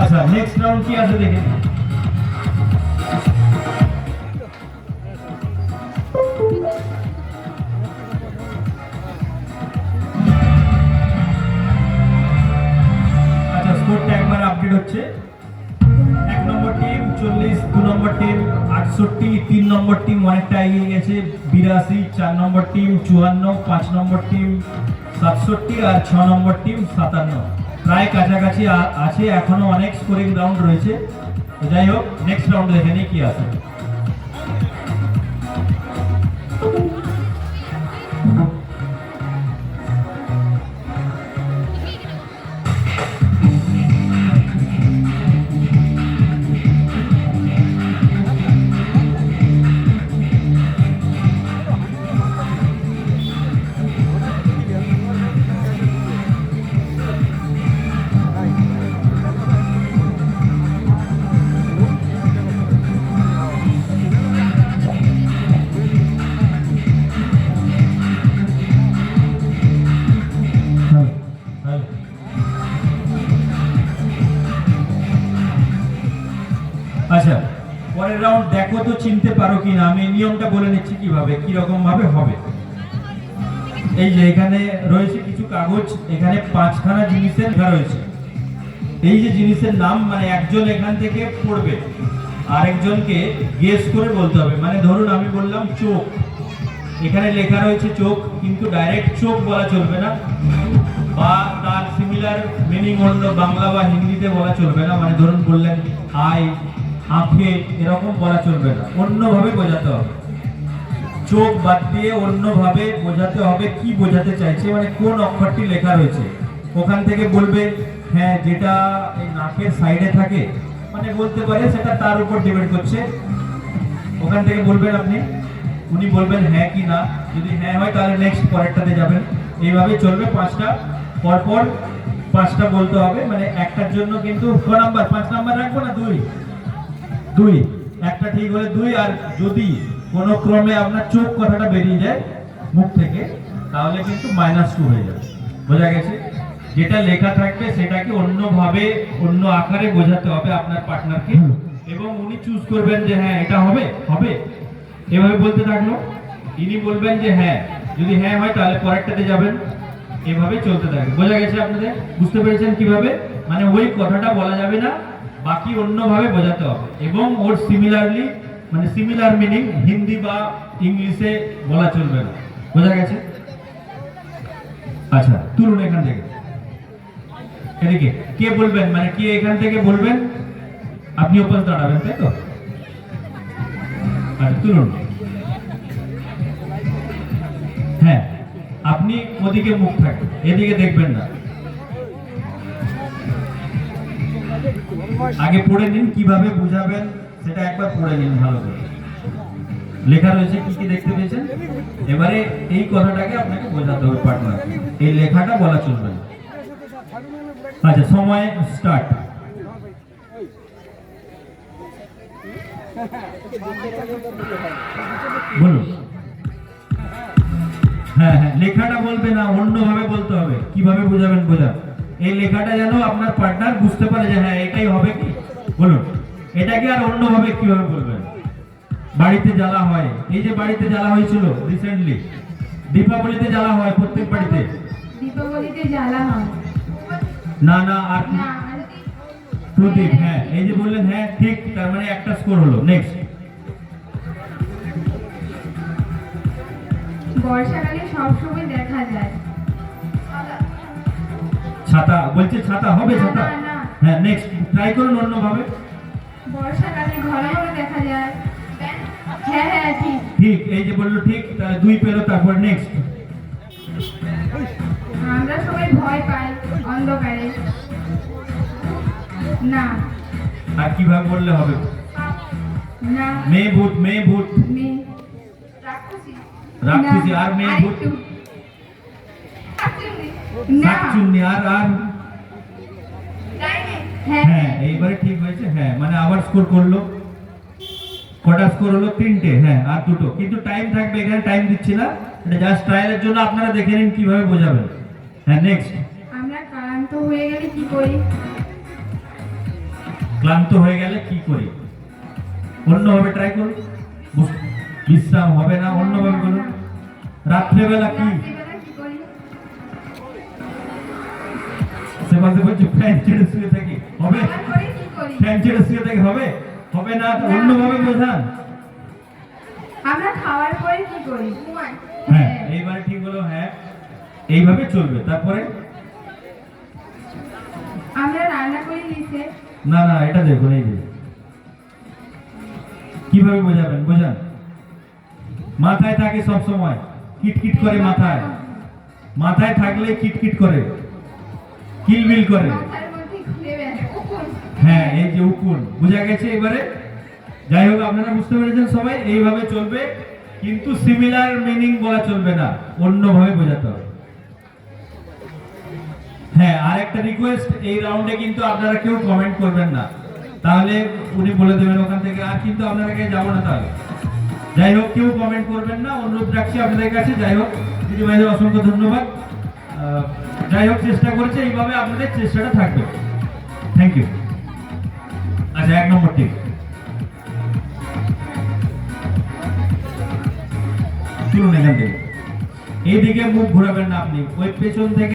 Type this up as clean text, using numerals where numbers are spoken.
আচ্ছা next round কি আছে দেখে আচ্ছা স্কোরটা একবার আপডেট হচ্ছে 1 নম্বর টিম 40, 2 নম্বর টিম 68, 3 নম্বর টিম অনেকটা এগিয়ে গেছে 82, 4 নম্বর টিম 54, 5 নম্বর টিম 67 আর 6 নম্বর টিম 57। প্রায় কাছাকাছি আছে, এখনো অনেক স্কোরিং রাউন্ড রয়েছে। তো যাই হোক নেক্সট রাউন্ড দেখে নিই কি আছে। আচ্ছা পরের রাউন্ড দেখো তো চিনতে পারো কিনা। আমি নিয়মটা বলে নিচ্ছি কিভাবে কি রকম ভাবে হবে। এই যে এখানে রয়েছে কিছু কাগজ, এখানে 5খানা জিনিসের লেখা রয়েছে। এই যে জিনিসের নাম মানে একজন এখান থেকে পড়বে, আরেকজনকে গেস করে বলতে হবে। মানে ধরুন আমি বললাম চোখ, এখানে লেখা রয়েছে চোখ, কিন্তু ডাইরেক্ট চোখ বলা চলবে না, বা তার সিমিলার মিনিং অন্য বাংলা বা হিন্দিতে বলা চলবে না। মানে ধরুন বললেন আই, আঁখে, এরকম বলা চলবে না, অন্যভাবে বোঝাতে হবে। চোখ বাদ দিয়ে অন্যভাবে বোঝাতে হবে কি বোঝাতে চাইছে, মানে কোন অক্ষরটি লেখা রয়েছে। ওখান থেকে বলবে হ্যাঁ যেটা এই নাকের সাইডে থাকে, মানে বলতে পারে সেটা তার উপর ডিপেন্ড করছে। ওখান থেকে বলবেন আপনি, উনি বলবেন হ্যাঁ কি না। যদি হ্যাঁ হয় তাহলে নেক্সট পরেরটাতে যাবেন। এইভাবে চলবে 5টা, পরপর 5টা বলতে হবে। মানে একটার জন্য কিন্তু 5 নাম্বার রাখবো না, 2 একটা ঠিক হলে 2। আর যদি কোনো ক্রমে আপনার চোখ কথাটা বেরিয়ে যায় মুখ থেকে তাহলে কিন্তু -2 হয়ে যাবে। বোঝা গেছে? যেটা লেখা থাকবে সেটাকে অন্যভাবে অন্য আকারে বোঝাতে হবে আপনার পার্টনারকে, এবং উনি চুজ করবেন যে হ্যাঁ এটা হবে হবে এভাবে বলতে থাকলো। ইনি বলবেন যে হ্যাঁ, যদি হ্যাঁ হয় তাহলে পরেরটাতে যাবেন। এভাবে চলতে থাকবে। বোঝা গেছে আপনাদের? বুঝতে পেরেছেন কিভাবে? মানে ওই কথাটা বলা যাবে না, বাকি অন্যভাবে বোঝাতে হবে, এবং ওর সিমিলারলি মানে সিমিলার মিনিং হিন্দি বা ইংলিশে বলা চলবে না। বোঝা গেছে? আচ্ছা তুলুন এখান থেকে, এদিকে কে বলবেন, মানে কে এখান থেকে বলবেন, আপনি ওপর দাঁড়াবেন, তাই তো? আচ্ছা তুলুন। হ্যাঁ আপনি ওদিকে মুখ থাকবেন, এদিকে দেখবেন না। আগে পড়ে নিন, কিভাবে বুঝাবেন সেটা একবার পড়ে নিন ভালো করে। লেখা রয়েছে কি কি দেখতে পেয়েছেন। এবারে এই কথাটাকে আপনাকে বোঝাতে হবে পার্টনার, এই লেখাটা বলা চলবে না। আচ্ছা সময় স্টার্ট। বলুন। হ্যাঁ হ্যাঁ লেখাটা বলবে না, অন্যভাবে বলতে হবে। কিভাবে বোঝাবেন বোঝান। এই লেখাটা যেন আপনার পার্টনার বুঝতে পারে যে হ্যাঁ এটাই হবে। কি বলুন এটাকে আর অন্যভাবে কিভাবে বলবেন। বাড়িতে জ্বালা হয়, এই যে বাড়িতে জ্বালা হয়েছিল রিসেন্টলি, দীপাবলিতে জ্বালা হয় প্রত্যেক বাড়িতে। দীপাবলিতে জ্বালা হয় না না আর প্রদীপ। হ্যাঁ এই যে বললেন হ্যাঁ ঠিক, তার মানে একটা স্কোর হলো। নেক্সট। বর্ষাকালে সবসময় দেখা যায় ছাতা। বলছে ছাতা হবে, ছাতা। হ্যাঁ নেক্সট ট্রাই করুন অন্যভাবে। বর্ষাকালে ঘন ঘন দেখা যায়। হ্যাঁ হ্যাঁ ঠিক ঠিক, এই যে বললো ঠিক, তাহলে 2 পেলো। তারপর নেক্সট। আমরা সবাই ভয় পাই অন্ধকারে। না। আর কিভাবে বললে হবে? না। মেয়ে ভূত, মেয়ে ভূত, মেয়ে রাক্ষসী। রাক্ষসী। আর মেয়ে ভূত শাকচুন্নি। আর আর হ্যাঁ এইবারে ঠিক হয়েছে। হ্যাঁ মানে আবার স্কোর করলো। কটা স্কোর হলো? 3টে। হ্যাঁ আর 2টো, কিন্তু টাইম থাকবে, এখানে টাইম দিচ্ছি না, এটা জাস্ট ট্রায়ালের জন্য। আপনারা দেখে নিন কিভাবে বোঝাবেন। হ্যাঁ নেক্সট। আমরা ক্লান্ত হয়ে গেলে কি করি? ক্লান্ত হয়ে গেলে কি করি? অন্যভাবে ট্রাই করুন। বিশ্রাম হবে না, অন্যভাবে বলুন। রাত্রেবেলা কি? রাত্রিবেলা কি করি? সে মাঝে বলছে ফ্যান ছেড়ে শুয়ে থাকি, হবে? খাবার পরে কি করি? ফ্যান ছেড়ে শুয়ে থাকি হবে? হবে না, তো অন্যভাবে বোঝান। আমরা খাওয়ার পরে কি করি? হ্যাঁ, এইবারে ঠিক হলো। হ্যাঁ, এইভাবে চলবে। তারপরে আমরা রান্না করি নিচে। না না, এটা দেখুন, এই যে কিভাবে বোঝাবেন, বোঝান। মাথায় থাকে সব সময়, কিটকিট করে মাথায়। মাথায় থাকলে কিটকিট করে, কিলবিল করে। মাথার মধ্যে ঘুরে বেড়ায়। উকুন। হ্যাঁ, এই যে উকুন, বোঝা গেছে এবারে? যাই হোক, আপনারা বুঝতে পেরেছেন সবাই। এইভাবে চলবে, কিন্তু সিমিলার মিনিং বলা চলবে না, অন্যভাবে বোঝাতে হবে। হ্যাঁ, আর একটা রিকোয়েস্ট, এই রাউন্ডে কিন্তু আপনারা কেউ কমেন্ট করবেন না, তাহলে উনি বলে দেবেন ওখান থেকে, আর কিন্তু আপনারা কে যাবো না তাহলে। যাই হোক, কেউ কমেন্ট করবেন না, অনুরোধ রাখছি আপনাদের কাছে। যাই হোক, দিদি ভাইদের অসংখ্য ধন্যবাদ। যাই হোক, চেষ্টা করছে, এইভাবে আপনাদের চেষ্টাটা থাকবে। Thank you. আচ্ছা, 1 নম্বর টিপ তুলুন এখান থেকে। এইদিকে মুখ ঘোরাবেন না আপনি, ওই পেছন থেকে